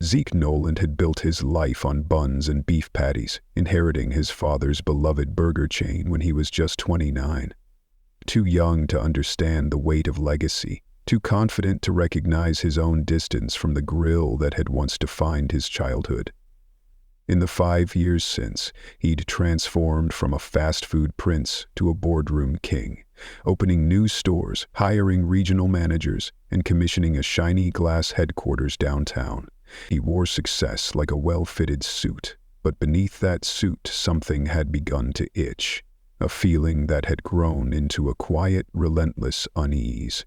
Zeke Noland had built his life on buns and beef patties, inheriting his father's beloved burger chain when he was just 29. Too young to understand the weight of legacy, too confident to recognize his own distance from the grill that had once defined his childhood. In the 5 years since, he'd transformed from a fast food prince to a boardroom king, opening new stores, hiring regional managers, and commissioning a shiny glass headquarters downtown. He wore success like a well-fitted suit, but beneath that suit something had begun to itch, a feeling that had grown into a quiet, relentless unease.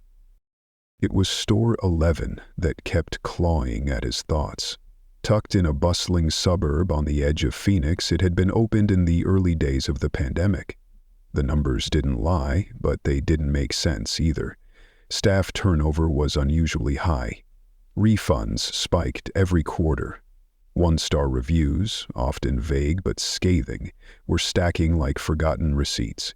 It was Store 11 that kept clawing at his thoughts. Tucked in a bustling suburb on the edge of Phoenix, it had been opened in the early days of the pandemic. The numbers didn't lie, but they didn't make sense either. Staff turnover was unusually high. Refunds spiked every quarter. One-star reviews, often vague but scathing, were stacking like forgotten receipts.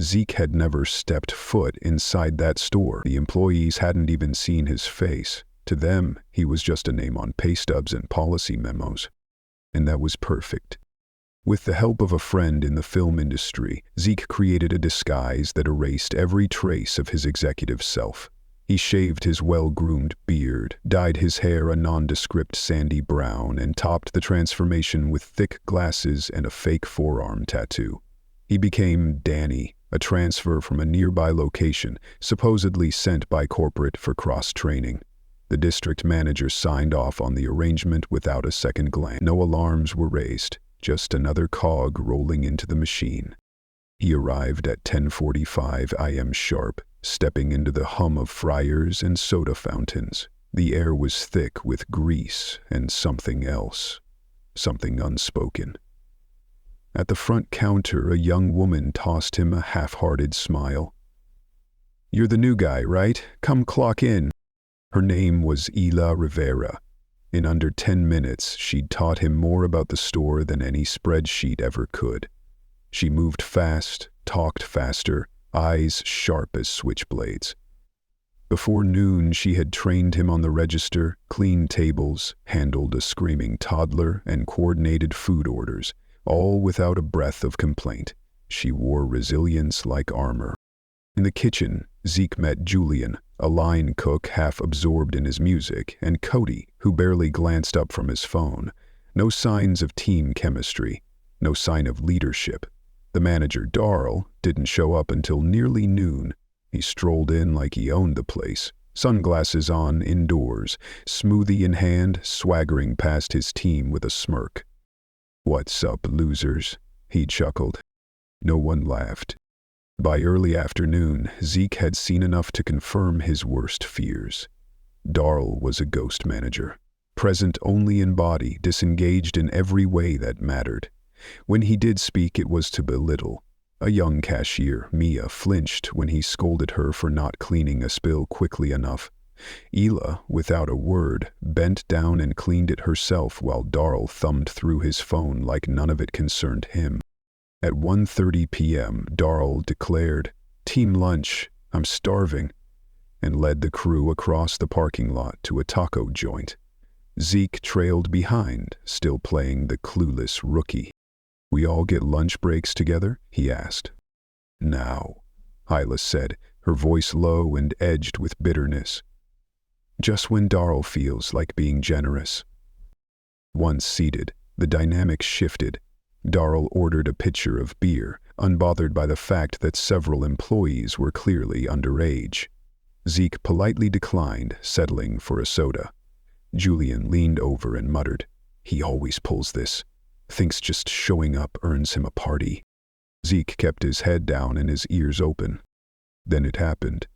Zeke had never stepped foot inside that store. The employees hadn't even seen his face. To them, he was just a name on pay stubs and policy memos. And that was perfect. With the help of a friend in the film industry, Zeke created a disguise that erased every trace of his executive self. He shaved his well-groomed beard, dyed his hair a nondescript sandy brown, and topped the transformation with thick glasses and a fake forearm tattoo. He became Danny, a transfer from a nearby location, supposedly sent by corporate for cross-training. The district manager signed off on the arrangement without a second glance. No alarms were raised, just another cog rolling into the machine. He arrived at 10:45 a.m. sharp, stepping into the hum of fryers and soda fountains. The air was thick with grease and something else, something unspoken. At the front counter, a young woman tossed him a half-hearted smile. "You're the new guy, right? Come clock in." Her name was Ela Rivera. In under 10 minutes, she'd taught him more about the store than any spreadsheet ever could. She moved fast, talked faster, eyes sharp as switchblades. Before noon, she had trained him on the register, cleaned tables, handled a screaming toddler, and coordinated food orders, all without a breath of complaint. She wore resilience like armor. In the kitchen, Zeke met Julian, a line cook half absorbed in his music, and Cody, who barely glanced up from his phone. No signs of team chemistry, no sign of leadership. The manager, Darl, didn't show up until nearly noon. He strolled in like he owned the place, sunglasses on indoors, smoothie in hand, swaggering past his team with a smirk. "What's up, losers?" he chuckled. No one laughed. By early afternoon, Zeke had seen enough to confirm his worst fears. Darl was a ghost manager, present only in body, disengaged in every way that mattered. When he did speak, it was to belittle. A young cashier, Mia, flinched when he scolded her for not cleaning a spill quickly enough. Ela, without a word, bent down and cleaned it herself while Darl thumbed through his phone like none of it concerned him. At 1:30 p.m., Darl declared, "Team lunch, I'm starving," and led the crew across the parking lot to a taco joint. Zeke trailed behind, still playing the clueless rookie. "We all get lunch breaks together?" he asked. "Now," Hyla said, her voice low and edged with bitterness. "Just when Darl feels like being generous." Once seated, the dynamic shifted. Darl ordered a pitcher of beer, unbothered by the fact that several employees were clearly underage. Zeke politely declined, settling for a soda. Julian leaned over and muttered, "He always pulls this. Thinks just showing up earns him a party." Zeke kept his head down and his ears open. Then it happened.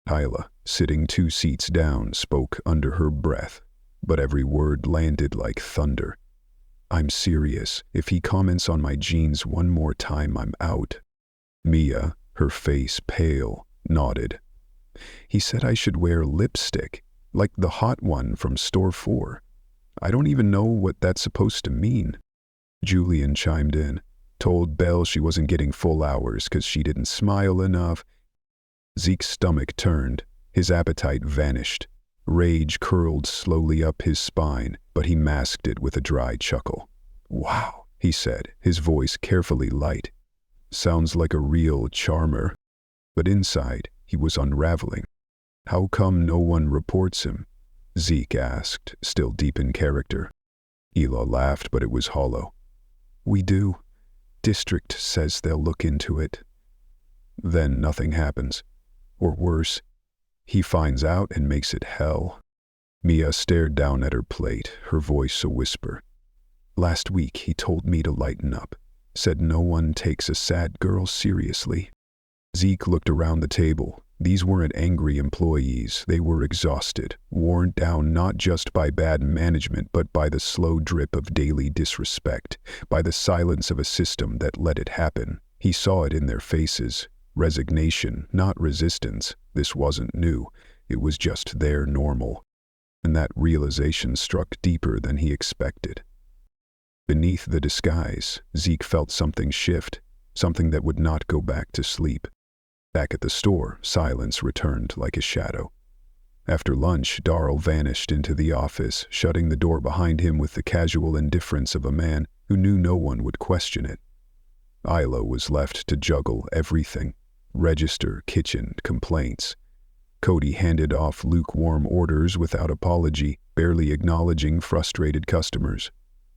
Hyla, sitting 2 seats down, spoke under her breath, but every word landed like thunder. "I'm serious. If he comments on my jeans one more time, I'm out." Mia, her face pale, nodded. "He said I should wear lipstick, like the hot one from Store 4. I don't even know what that's supposed to mean." Julian chimed in, told Belle she wasn't getting full hours because she didn't smile enough. Zeke's stomach turned, his appetite vanished. Rage curled slowly up his spine, but he masked it with a dry chuckle. "Wow," he said, his voice carefully light. "Sounds like a real charmer." But inside, he was unraveling. "How come no one reports him?" Zeke asked, still deep in character. Ela laughed, but it was hollow. "We do. District says they'll look into it." "Then nothing happens. Or worse, he finds out and makes it hell." Mia stared down at her plate, her voice a whisper. "Last week he told me to lighten up. Said no one takes a sad girl seriously." Zeke looked around the table. These weren't angry employees. They were exhausted, worn down not just by bad management but by the slow drip of daily disrespect, by the silence of a system that let it happen. He saw it in their faces. Resignation, not resistance. This wasn't new. It was just their normal. And that realization struck deeper than he expected. Beneath the disguise, Zeke felt something shift, something that would not go back to sleep. Back at the store, silence returned like a shadow. After lunch, Darrell vanished into the office, shutting the door behind him with the casual indifference of a man who knew no one would question it. Isla was left to juggle everything: register, kitchen, complaints. Cody handed off lukewarm orders without apology, barely acknowledging frustrated customers.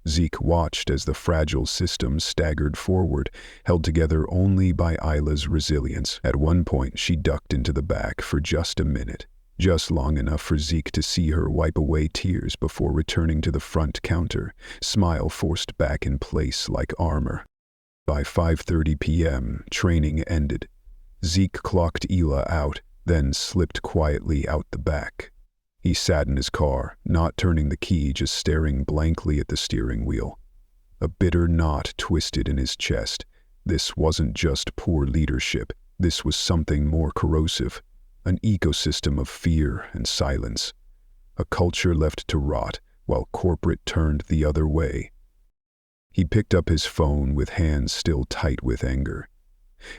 Zeke watched as the fragile system staggered forward, held together only by Isla's resilience. At one point, she ducked into the back for just a minute, just long enough for Zeke to see her wipe away tears before returning to the front counter, smile forced back in place like armor. By 5:30 p.m., training ended. Zeke clocked Ela out, then slipped quietly out the back. He sat in his car, not turning the key, just staring blankly at the steering wheel. A bitter knot twisted in his chest. This wasn't just poor leadership. This was something more corrosive. An ecosystem of fear and silence. A culture left to rot, while corporate turned the other way. He picked up his phone with hands still tight with anger.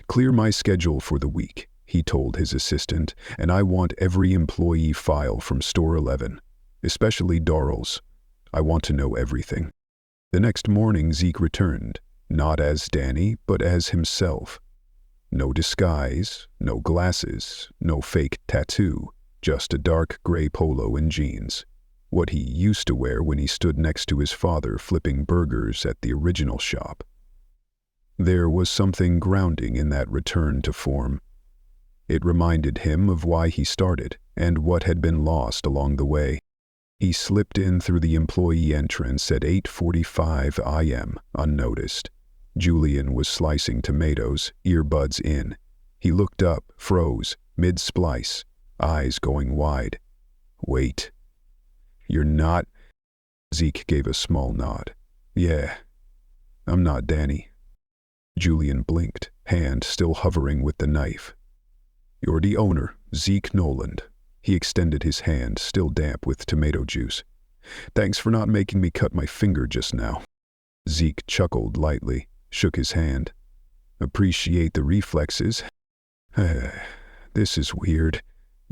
"Clear my schedule for the week," he told his assistant, "and I want every employee file from Store 11, especially Darrell's. I want to know everything." The next morning Zeke returned, not as Danny, but as himself. No disguise, no glasses, no fake tattoo, just a dark gray polo and jeans. What he used to wear when he stood next to his father flipping burgers at the original shop. There was something grounding in that return to form. It reminded him of why he started and what had been lost along the way. He slipped in through the employee entrance at 8:45 a.m., unnoticed. Julian was slicing tomatoes, earbuds in. He looked up, froze, mid-splice, eyes going wide. "Wait. You're not—" Zeke gave a small nod. "Yeah, I'm not Danny." Julian blinked, hand still hovering with the knife. "You're the owner, Zeke Noland." He extended his hand, still damp with tomato juice. "Thanks for not making me cut my finger just now." Zeke chuckled lightly, shook his hand. "Appreciate the reflexes." "This is weird,"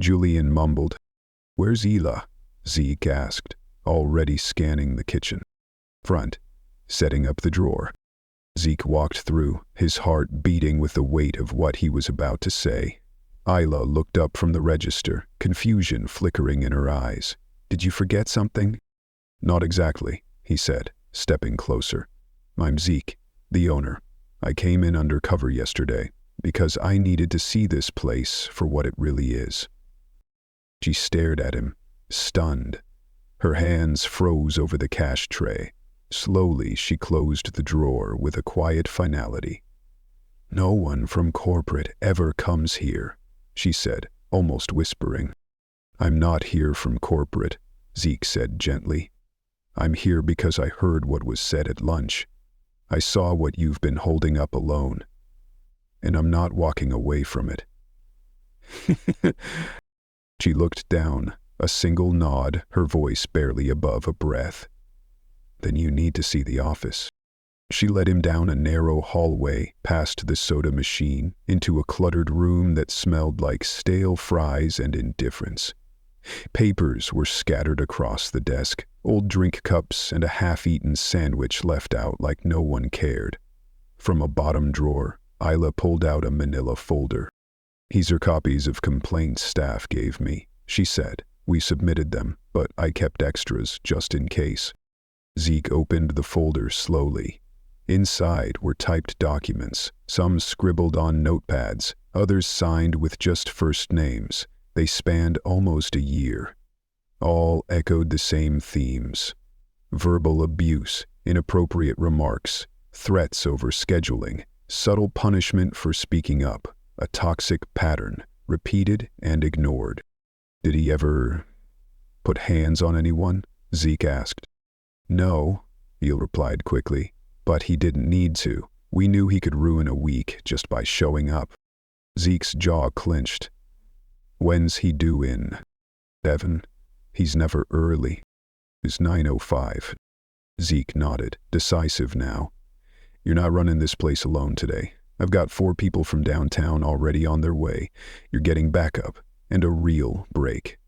Julian mumbled. "Where's Ela?" Zeke asked, already scanning the kitchen. "Front, setting up the drawer." Zeke walked through, his heart beating with the weight of what he was about to say. Isla looked up from the register, confusion flickering in her eyes. "Did you forget something?" "Not exactly," he said, stepping closer. "I'm Zeke, the owner. I came in undercover yesterday because I needed to see this place for what it really is." She stared at him, stunned. Her hands froze over the cash tray. Slowly, she closed the drawer with a quiet finality. "No one from corporate ever comes here," she said, almost whispering. "I'm not here from corporate," Zeke said gently. "I'm here because I heard what was said at lunch. I saw what you've been holding up alone. And I'm not walking away from it." She looked down, a single nod, her voice barely above a breath. "Then you need to see the office." She led him down a narrow hallway, past the soda machine, into a cluttered room that smelled like stale fries and indifference. Papers were scattered across the desk, old drink cups and a half-eaten sandwich left out like no one cared. From a bottom drawer, Isla pulled out a manila folder. "These are copies of complaints staff gave me," she said. "We submitted them, but I kept extras just in case." Zeke opened the folder slowly. Inside were typed documents, some scribbled on notepads, others signed with just first names. They spanned almost a year. All echoed the same themes: verbal abuse, inappropriate remarks, threats over scheduling, subtle punishment for speaking up, a toxic pattern, repeated and ignored. "Did he ever put hands on anyone?" Zeke asked. "No," Eel replied quickly, "but he didn't need to. We knew he could ruin a week just by showing up." Zeke's jaw clenched. "When's he due in?" "7. He's never early." "It's 9:05. Zeke nodded, decisive now. "You're not running this place alone today. I've got 4 people from downtown already on their way. You're getting backup, and a real break."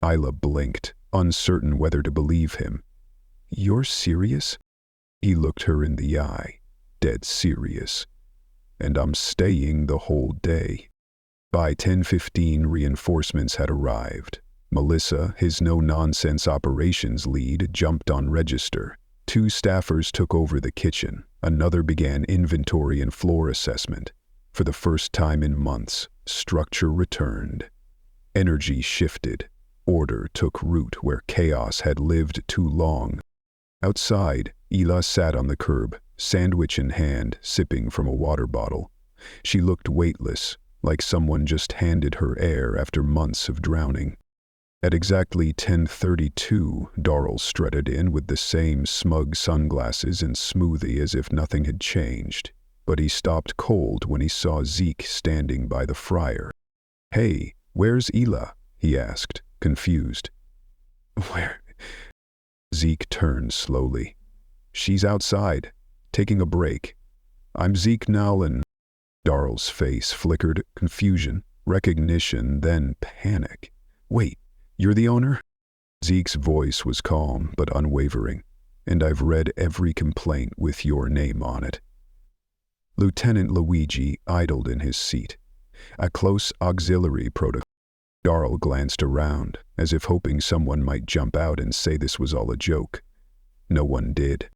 Isla blinked, uncertain whether to believe him. "You're serious?" He looked her in the eye, dead serious. "And I'm staying the whole day." By 10:15, reinforcements had arrived. Melissa, his no-nonsense operations lead, jumped on register. 2 staffers took over the kitchen. Another began inventory and floor assessment. For the first time in months, structure returned. Energy shifted. Order took root where chaos had lived too long. Outside, Ela sat on the curb, sandwich in hand, sipping from a water bottle. She looked weightless, like someone just handed her air after months of drowning. At exactly 10:32, Darrell strutted in with the same smug sunglasses and smoothie as if nothing had changed. But he stopped cold when he saw Zeke standing by the fryer. "Hey, where's Ela?" he asked, confused. "Where?" Zeke turned slowly. "She's outside, taking a break." "I'm Zeke Noland." Darrell's face flickered confusion, recognition, then panic. "Wait, you're the owner?" Zeke's voice was calm but unwavering. "And I've read every complaint with your name on it." Lieutenant Luigi idled in his seat. A close auxiliary protocol. Darrell glanced around, as if hoping someone might jump out and say this was all a joke. No one did.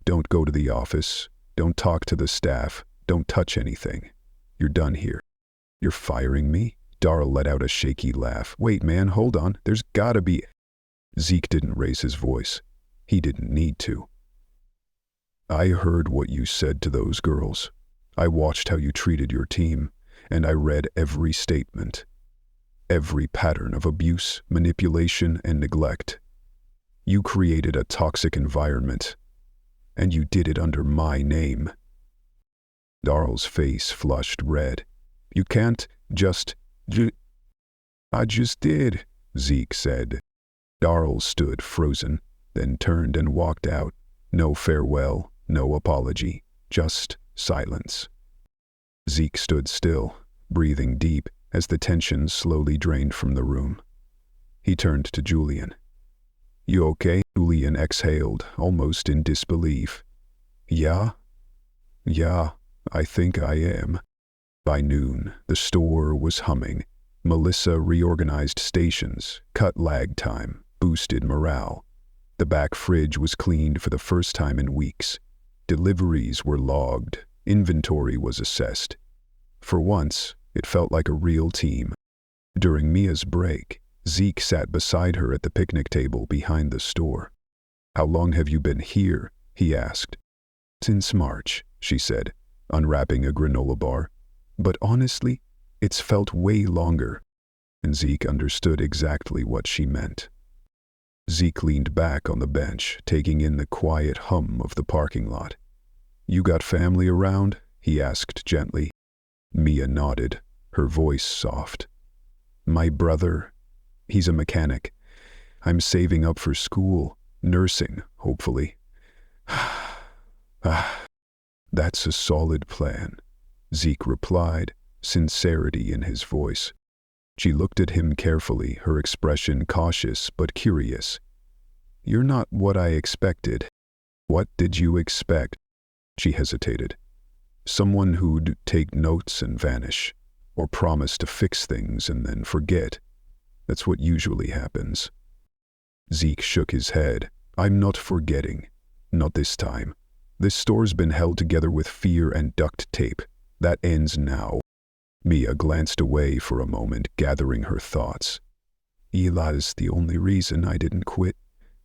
"Don't go to the office. Don't talk to the staff. Don't touch anything. You're done here." "You're firing me?" Darrell let out a shaky laugh. "Wait, man, hold on. There's gotta be..." Zeke didn't raise his voice. He didn't need to. "I heard what you said to those girls. I watched how you treated your team, and I read every statement. Every pattern of abuse, manipulation, and neglect. You created a toxic environment, and you did it under my name." Darrell's face flushed red. "You can't just... "I just did," Zeke said. Darrell stood frozen, then turned and walked out. No farewell, no apology, just silence. Zeke stood still, breathing deep as the tension slowly drained from the room. He turned to Julian. "You okay?" Julian exhaled, almost in disbelief. Yeah, I think I am." By noon, the store was humming. Melissa reorganized stations, cut lag time, boosted morale. The back fridge was cleaned for the first time in weeks. Deliveries were logged. Inventory was assessed. For once, it felt like a real team. During Mia's break, Zeke sat beside her at the picnic table behind the store. "How long have you been here?" he asked. "Since March," she said, unwrapping a granola bar. "But honestly, it's felt way longer." And Zeke understood exactly what she meant. Zeke leaned back on the bench, taking in the quiet hum of the parking lot. "You got family around?" he asked gently. Mia nodded, her voice soft. "My brother, he's a mechanic. I'm saving up for school, nursing, hopefully." "That's a solid plan," Zeke replied, sincerity in his voice. She looked at him carefully, her expression cautious but curious. "You're not what I expected." "What did you expect?" She hesitated. "Someone who'd take notes and vanish, or promise to fix things and then forget. That's what usually happens." Zeke shook his head. "I'm not forgetting. Not this time. This store's been held together with fear and duct tape. That ends now." Mia glanced away for a moment, gathering her thoughts. "Eli's the only reason I didn't quit.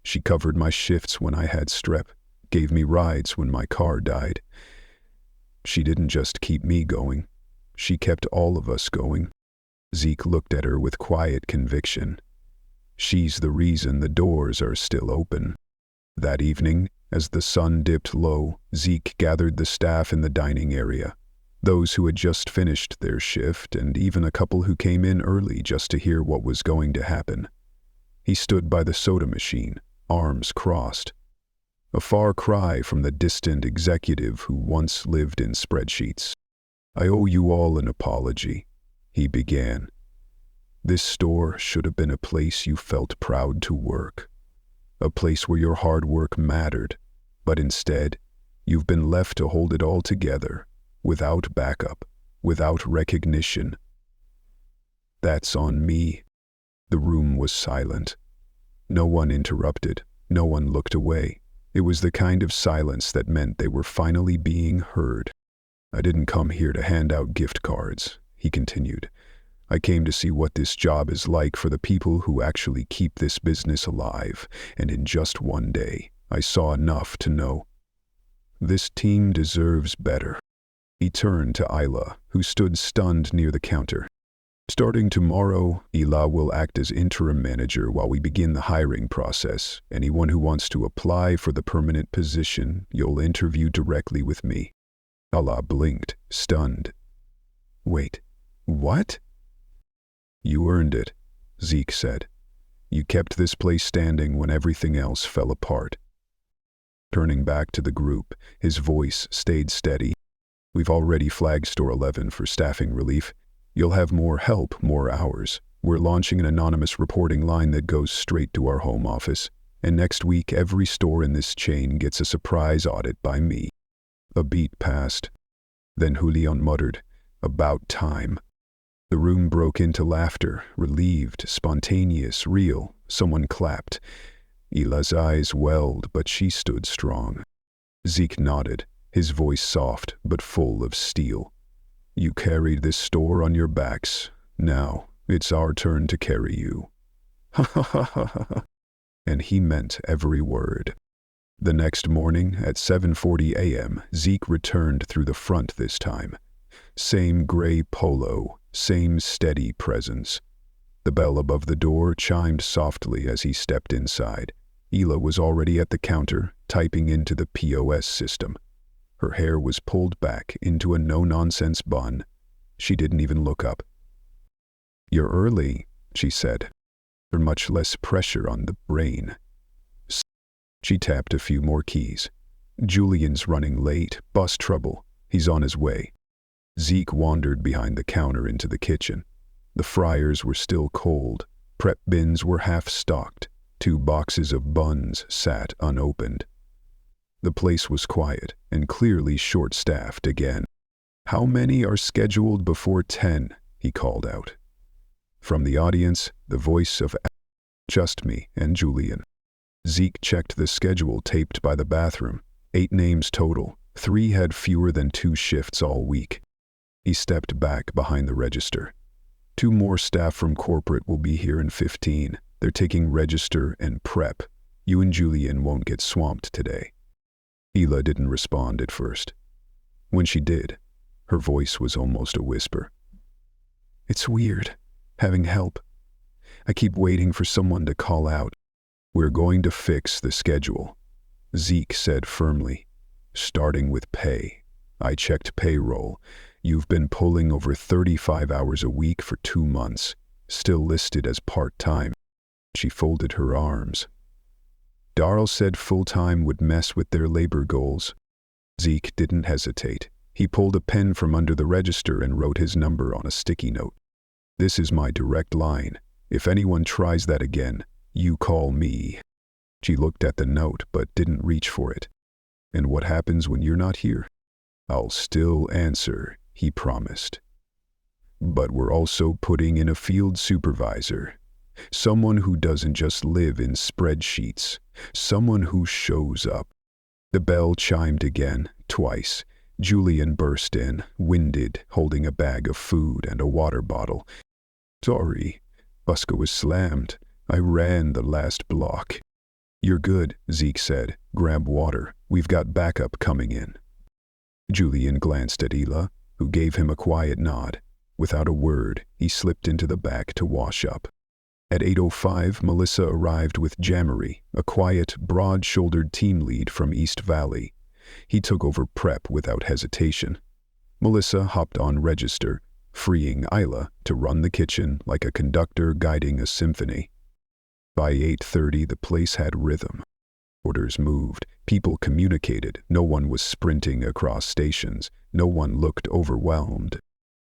She covered my shifts when I had strep, gave me rides when my car died. She didn't just keep me going. She kept all of us going." Zeke looked at her with quiet conviction. "She's the reason the doors are still open." That evening, as the sun dipped low, Zeke gathered the staff in the dining area. Those who had just finished their shift, and even a couple who came in early just to hear what was going to happen. He stood by the soda machine, arms crossed. A far cry from the distant executive who once lived in spreadsheets. "I owe you all an apology," he began. "This store should have been a place you felt proud to work. A place where your hard work mattered. But instead, you've been left to hold it all together. Without backup, without recognition." "That's on me." The room was silent. No one interrupted, no one looked away. It was the kind of silence that meant they were finally being heard. "I didn't come here to hand out gift cards," he continued. "I came to see what this job is like for the people who actually keep this business alive, and in just one day, I saw enough to know. This team deserves better." He turned to Isla, who stood stunned near the counter. "Starting tomorrow, Ila will act as interim manager while we begin the hiring process. Anyone who wants to apply for the permanent position, you'll interview directly with me." Ila blinked, stunned. "Wait, what?" "You earned it," Zeke said. "You kept this place standing when everything else fell apart." Turning back to the group, his voice stayed steady. "We've already flagged Store 11 for staffing relief. You'll have more help, more hours. We're launching an anonymous reporting line that goes straight to our home office. And next week, every store in this chain gets a surprise audit by me." A beat passed. Then Julian muttered, "About time." The room broke into laughter, relieved, spontaneous, real. Someone clapped. Ila's eyes welled, but she stood strong. Zeke nodded, his voice soft but full of steel. "You carried this store on your backs. Now, it's our turn to carry you." Ha ha ha ha ha. And he meant every word. The next morning, at 7:40 a.m., Zeke returned through the front this time. Same gray polo, same steady presence. The bell above the door chimed softly as he stepped inside. Ila was already at the counter, typing into the POS system. Her hair was pulled back into a no-nonsense bun. She didn't even look up. "You're early," she said. "There's much less pressure on the brain." She tapped a few more keys. "Julian's running late. Bus trouble. He's on his way." Zeke wandered behind the counter into the kitchen. The fryers were still cold. Prep bins were half-stocked. 2 boxes of buns sat unopened. The place was quiet and clearly short-staffed again. "How many are scheduled before 10? He called out. From the audience, the voice of "Just me and Julian." Zeke checked the schedule taped by the bathroom. 8 names total. 3 had fewer than 2 shifts all week. He stepped back behind the register. 2 more staff from corporate will be here in 15. They're taking register and prep. You and Julian won't get swamped today. Ila didn't respond at first. When she did, her voice was almost a whisper. "It's weird, having help. I keep waiting for someone to call out." "We're going to fix the schedule," Zeke said firmly, "starting with pay. I checked payroll. You've been pulling over 35 hours a week for 2 months, still listed as part-time." She folded her arms. "Darrell said full-time would mess with their labor goals." Zeke didn't hesitate. He pulled a pen from under the register and wrote his number on a sticky note. This is my direct line. If anyone tries that again, you call me." She looked at the note but didn't reach for it. "And what happens when you're not here?" "I'll still answer," he promised. "But we're also putting in a field supervisor. Someone who doesn't just live in spreadsheets. Someone who shows up." The bell chimed again, twice. Julian burst in, winded, holding a bag of food and a water bottle. "Sorry, Buska was slammed. I ran the last block." "You're good," Zeke said. "Grab water. We've got backup coming in." Julian glanced at Ela, who gave him a quiet nod. Without a word, he slipped into the back to wash up. At 8:05, Melissa arrived with Jammery, a quiet, broad-shouldered team lead from East Valley. He took over prep without hesitation. Melissa hopped on register, freeing Isla to run the kitchen like a conductor guiding a symphony. By 8:30, the place had rhythm. Orders moved, people communicated, no one was sprinting across stations, no one looked overwhelmed.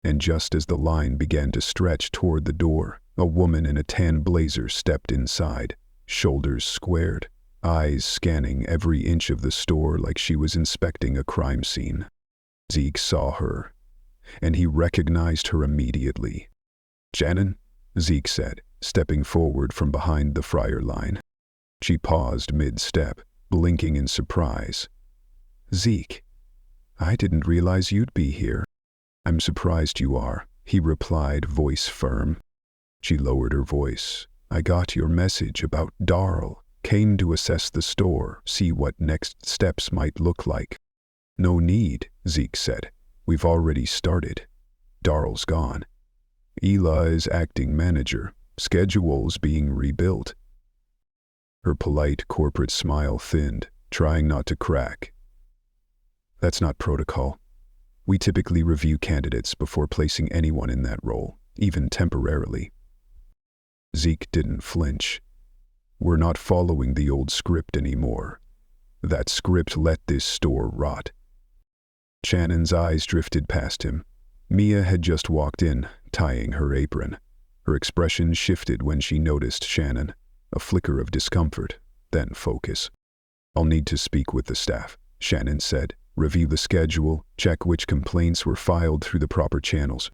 And just as the line began to stretch toward the door, a woman in a tan blazer stepped inside, shoulders squared, eyes scanning every inch of the store like she was inspecting a crime scene. Zeke saw her, and he recognized her immediately. "Shannon," Zeke said, stepping forward from behind the fryer line. She paused mid-step, blinking in surprise. "Zeke, I didn't realize you'd be here." "I'm surprised you are," he replied, voice firm. She lowered her voice. "I got your message about Darl. Came to assess the store, see what next steps might look like." "No need," Zeke said. "We've already started. Darl's gone. Ela is acting manager. Schedule's being rebuilt." Her polite corporate smile thinned, trying not to crack. "That's not protocol. We typically review candidates before placing anyone in that role, even temporarily." Zeke didn't flinch. "We're not following the old script anymore. That script let this store rot." Shannon's eyes drifted past him. Mia had just walked in, tying her apron. Her expression shifted when she noticed Shannon, a flicker of discomfort, then focus. "I'll need to speak with the staff," Shannon said. "Review the schedule, check which complaints were filed through the proper channels."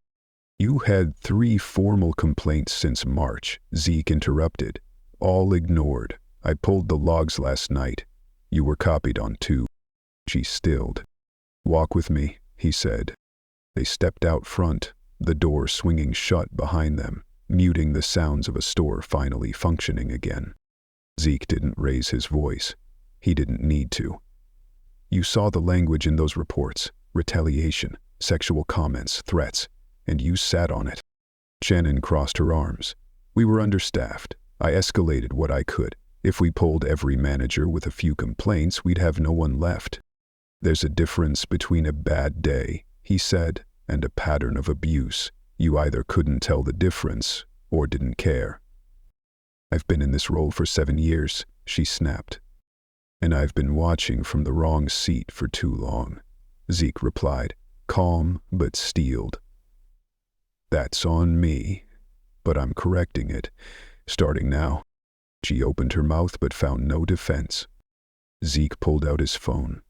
"You had 3 formal complaints since March," Zeke interrupted. "All ignored. I pulled the logs last night. You were copied on 2. She stilled. "Walk with me," he said. They stepped out front, the door swinging shut behind them, muting the sounds of a store finally functioning again. Zeke didn't raise his voice. He didn't need to. "You saw the language in those reports. Retaliation, sexual comments, threats. And you sat on it." Shannon crossed her arms. "We were understaffed. I escalated what I could. If we pulled every manager with a few complaints, we'd have no one left." "There's a difference between a bad day," he said, "and a pattern of abuse. You either couldn't tell the difference or didn't care." "I've been in this role for 7 years," she snapped. "And I've been watching from the wrong seat for too long," Zeke replied, calm but steeled. "That's on me, but I'm correcting it, starting now." She opened her mouth but found no defense. Zeke pulled out his phone.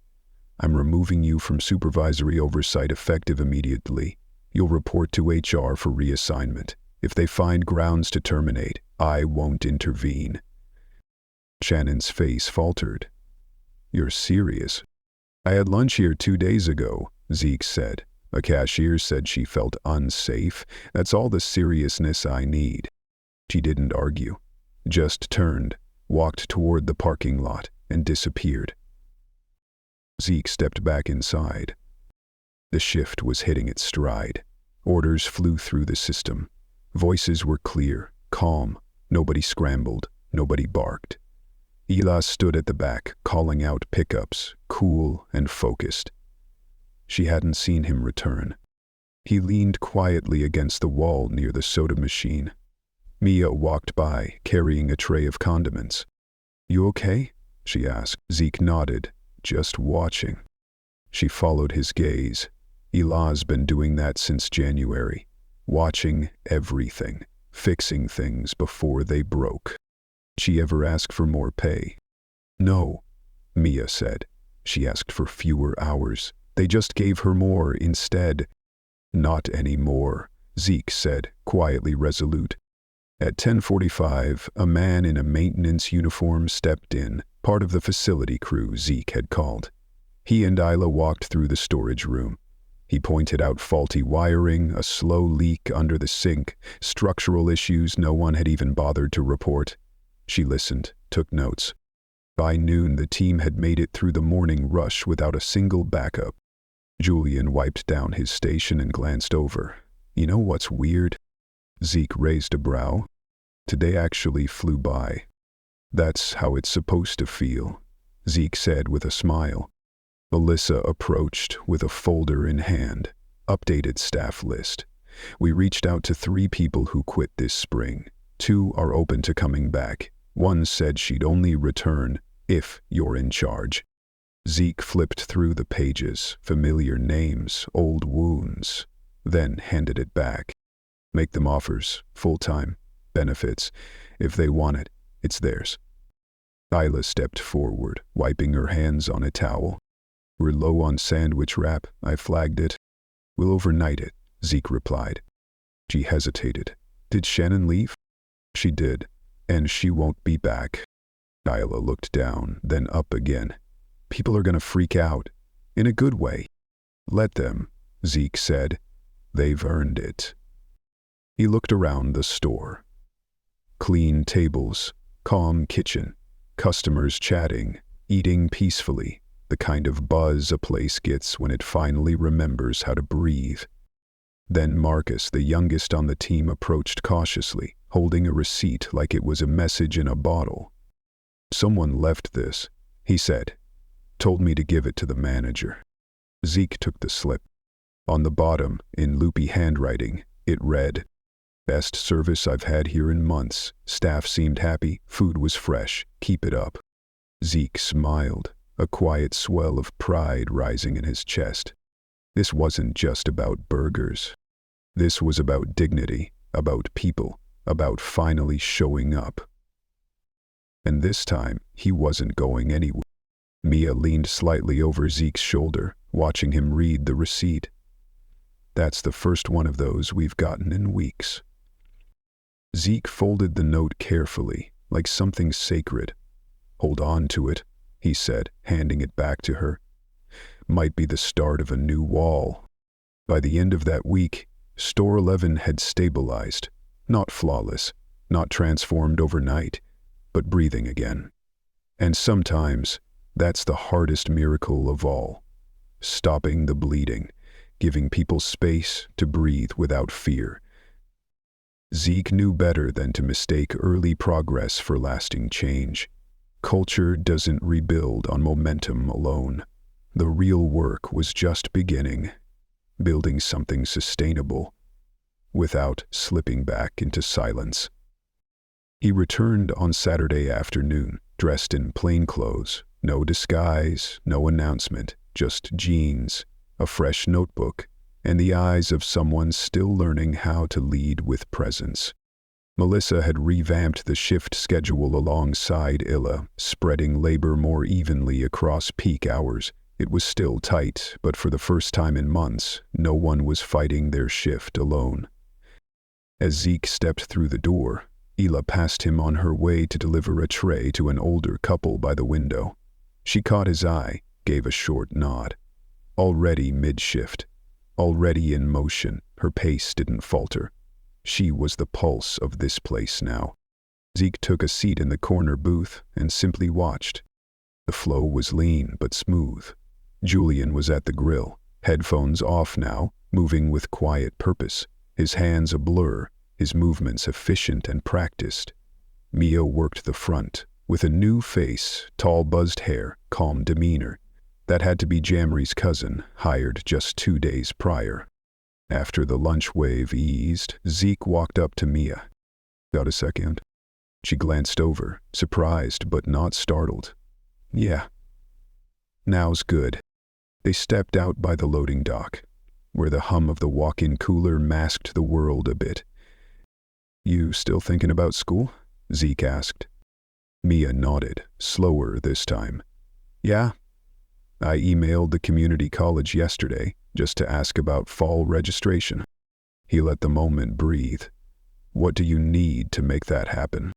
"I'm removing you from supervisory oversight effective immediately. You'll report to HR for reassignment. If they find grounds to terminate, I won't intervene." Shannon's face faltered. "You're serious?" "I had lunch here 2 days ago," Zeke said. "A cashier said she felt unsafe. That's all the seriousness I need." She didn't argue, just turned, walked toward the parking lot, and disappeared. Zeke stepped back inside. The shift was hitting its stride. Orders flew through the system. Voices were clear, calm. Nobody scrambled, nobody barked. Ela stood at the back, calling out pickups, cool and focused. She hadn't seen him return. He leaned quietly against the wall near the soda machine. Mia walked by, carrying a tray of condiments. "You okay?" she asked. Zeke nodded, just watching. She followed his gaze. "Ela's been doing that since January. watching everything, fixing things before they broke. She ever ask for more pay? No, Mia said. She asked for fewer hours. They just gave her more instead. Not anymore, Zeke said, quietly resolute. At 10:45, a man in a maintenance uniform stepped in, part of the facility crew Zeke had called. He and Isla walked through the storage room. He pointed out faulty wiring, a slow leak under the sink, structural issues no one had even bothered to report. She listened, took notes. By noon, the team had made it through the morning rush without a single backup. Julian wiped down his station and glanced over. You know what's weird? Zeke raised a brow. Today actually flew by. That's how it's supposed to feel, Zeke said with a smile. Melissa approached with a folder in hand. Updated staff list. We reached out to 3 people who quit this spring. 2 are open to coming back. 1 said she'd only return if you're in charge. Zeke flipped through the pages, familiar names, old wounds, then handed it back. Make them offers, full-time, benefits. If they want it, it's theirs. Isla stepped forward, wiping her hands on a towel. We're low on sandwich wrap, I flagged it. We'll overnight it, Zeke replied. She hesitated. Did Shannon leave? She did, and she won't be back. Isla looked down, then up again. People are gonna freak out. In a good way. Let them, Zeke said. They've earned it. He looked around the store. Clean tables, calm kitchen, customers chatting, eating peacefully, the kind of buzz a place gets when it finally remembers how to breathe. Then Marcus, the youngest on the team, approached cautiously, holding a receipt like it was a message in a bottle. Someone left this, he said. Told me to give it to the manager. Zeke took the slip. On the bottom, in loopy handwriting, it read, Best service I've had here in months. Staff seemed happy, food was fresh, keep it up. Zeke smiled, a quiet swell of pride rising in his chest. This wasn't just about burgers. This was about dignity, about people, about finally showing up. And this time, he wasn't going anywhere. Mia leaned slightly over Zeke's shoulder, watching him read the receipt. That's the first one of those we've gotten in weeks. Zeke folded the note carefully, like something sacred. Hold on to it, he said, handing it back to her. Might be the start of a new wall. By the end of that week, Store 11 had stabilized, not flawless, not transformed overnight, but breathing again. And sometimes, that's the hardest miracle of all. Stopping the bleeding, giving people space to breathe without fear. Zeke knew better than to mistake early progress for lasting change. Culture doesn't rebuild on momentum alone. The real work was just beginning, building something sustainable, without slipping back into silence. He returned on Saturday afternoon, dressed in plain clothes, no disguise, no announcement, just jeans, a fresh notebook, and the eyes of someone still learning how to lead with presence. Melissa had revamped the shift schedule alongside Illa, spreading labor more evenly across peak hours. It was still tight, but for the first time in months, no one was fighting their shift alone. As Zeke stepped through the door, Illa passed him on her way to deliver a tray to an older couple by the window. She caught his eye, gave a short nod. Already mid-shift, already in motion, her pace didn't falter. She was the pulse of this place now. Zeke took a seat in the corner booth and simply watched. The flow was lean but smooth. Julian was at the grill, headphones off now, moving with quiet purpose, his hands a blur, his movements efficient and practiced. Mia worked the front, with a new face, tall buzzed hair, calm demeanor. That had to be Jamri's cousin, hired just 2 days prior. After the lunch wave eased, Zeke walked up to Mia. Got a second? She glanced over, surprised but not startled. Yeah. Now's good. They stepped out by the loading dock. where the hum of the walk-in cooler masked the world a bit. "You still thinking about school?" Zeke asked. Mia nodded, slower this time. "Yeah. I emailed the community college yesterday just to ask about fall registration." He let the moment breathe. "What do you need to make that happen?"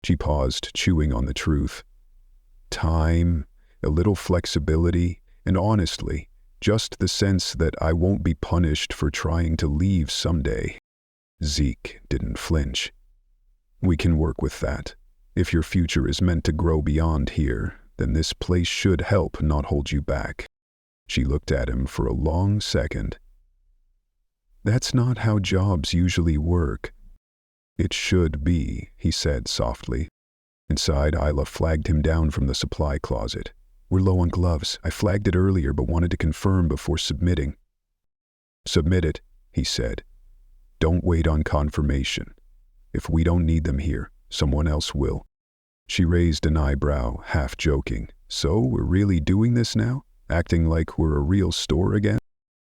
She paused, chewing on the truth. "Time, a little flexibility, and honestly, just the sense that I won't be punished for trying to leave someday." Zeke didn't flinch. "We can work with that. If your future is meant to grow beyond here, then this place should help, not hold you back." She looked at him for a long second. "That's not how jobs usually work." "It should be," he said softly. Inside, Isla flagged him down from the supply closet. "We're low on gloves. I flagged it earlier but wanted to confirm before submitting." "Submit it," he said. "Don't wait on confirmation. If we don't need them here, someone else will." She raised an eyebrow, half joking. "So we're really doing this now? Acting like we're a real store again?"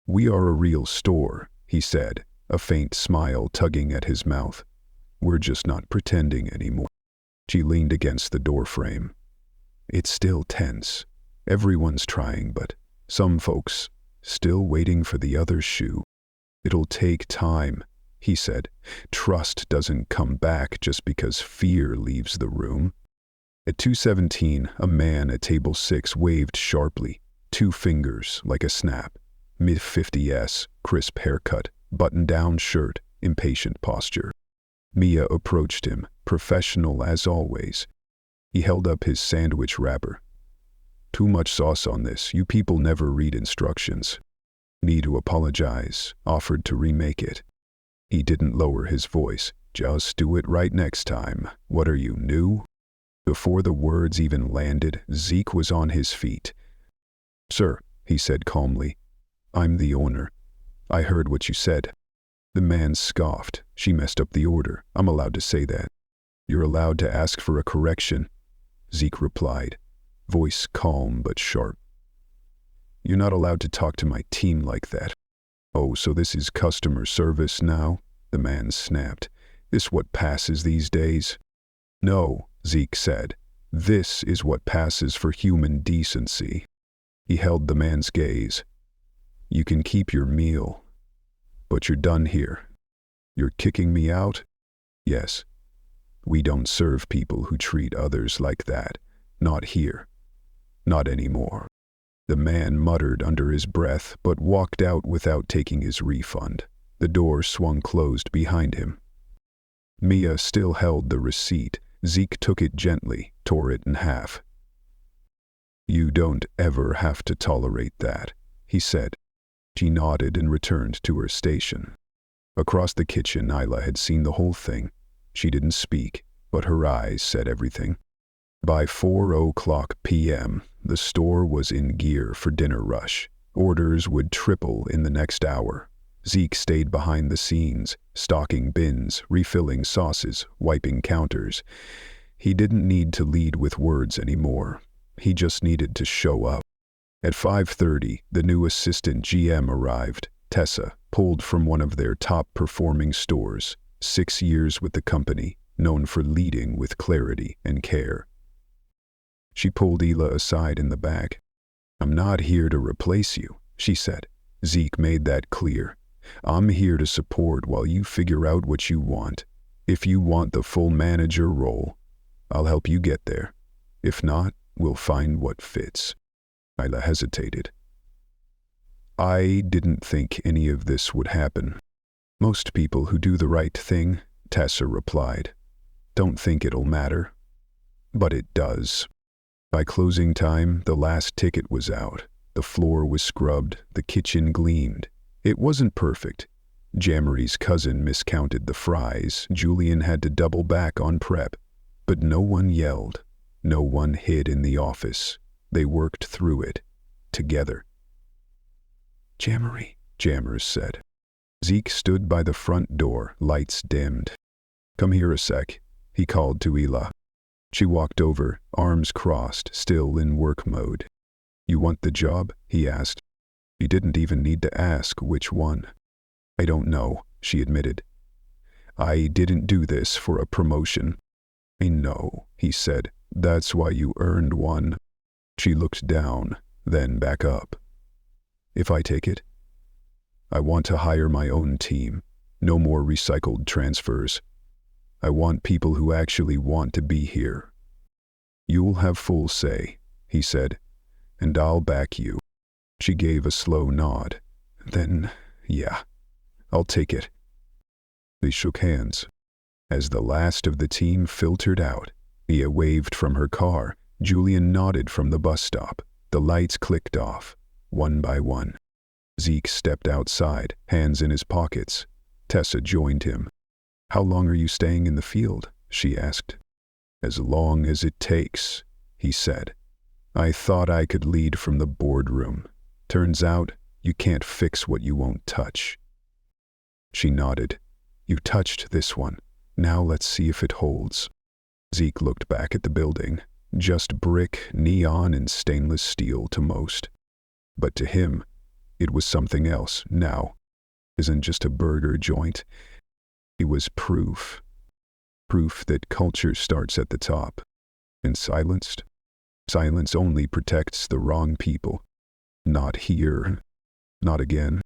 "We are a real store," he said, a faint smile tugging at his mouth. "We're just not pretending anymore." She leaned against the doorframe. "It's still tense. Everyone's trying, but some folks still waiting for the other shoe." "It'll take time," he said. "Trust doesn't come back just because fear leaves the room." At 2:17, a man at table 6 waved sharply, 2 fingers like a snap. Mid-50s, crisp haircut, button-down shirt, impatient posture. Mia approached him, professional as always. He held up his sandwich wrapper. "Too much sauce on this. You people never read instructions." "Need to apologize. Offered to remake it." He didn't lower his voice. "Just do it right next time. What are you, new?" Before the words even landed, Zeke was on his feet. "Sir," he said calmly, "I'm the owner. I heard what you said." The man scoffed. "She messed up the order. I'm allowed to say that." "You're allowed to ask for a correction," Zeke replied, voice calm but sharp. "You're not allowed to talk to my team like that." "Oh, so this is customer service now?" the man snapped. "This what passes these days?" "No," Zeke said. "This is what passes for human decency." He held the man's gaze. "You can keep your meal, but you're done here." "You're kicking me out?" "Yes. We don't serve people who treat others like that. Not here. Not anymore." The man muttered under his breath but walked out without taking his refund. The door swung closed behind him. Mia still held the receipt. Zeke took it gently, tore it in half. "You don't ever have to tolerate that," he said. She nodded and returned to her station. Across the kitchen, Isla had seen the whole thing. She didn't speak, but her eyes said everything. By 4:00 p.m., the store was in gear for dinner rush. Orders would triple in the next hour. Zeke stayed behind the scenes, stocking bins, refilling sauces, wiping counters. He didn't need to lead with words anymore. He just needed to show up. At 5:30, the new assistant GM arrived. Tessa, pulled from one of their top-performing stores. 6 years with the company, known for leading with clarity and care. She pulled Hila aside in the back. "I'm not here to replace you," she said. Zeke made that clear. "I'm here to support while you figure out what you want. If you want the full manager role, I'll help you get there. If not, we'll find what fits." Isla hesitated. "I didn't think any of this would happen. Most people who do the right thing," Tessa replied, "don't think it'll matter. But it does." By closing time, the last ticket was out. The floor was scrubbed, the kitchen gleamed. It wasn't perfect. Jammery's cousin miscounted the fries. Julian had to double back on prep. But no one yelled. No one hid in the office. They worked through it. Together. "Jammery," Jammers said. Zeke stood by the front door, lights dimmed. "Come here a sec," he called to Hila. She walked over, arms crossed, still in work mode. "You want the job?" he asked. He didn't even need to ask which one. I don't know, she admitted. I didn't do this for a promotion. I know, he said. That's why you earned one. She looked down, then back up. If I take it? I want to hire my own team. No more recycled transfers. I want people who actually want to be here. You'll have full say, he said, and I'll back you. She gave a slow nod. Then, yeah, I'll take it. They shook hands. As the last of the team filtered out, Mia waved from her car. Julian nodded from the bus stop. The lights clicked off, one by one. Zeke stepped outside, hands in his pockets. Tessa joined him. How long are you staying in the field? She asked. As long as it takes, he said. I thought I could lead from the boardroom. Turns out, you can't fix what you won't touch. She nodded. You touched this one. Now let's see if it holds. Zeke looked back at the building. Just brick, neon, and stainless steel to most. But to him, it was something else now. Isn't just a burger joint. It was proof. Proof that culture starts at the top. And silence only protects the wrong people. Not here. Not again.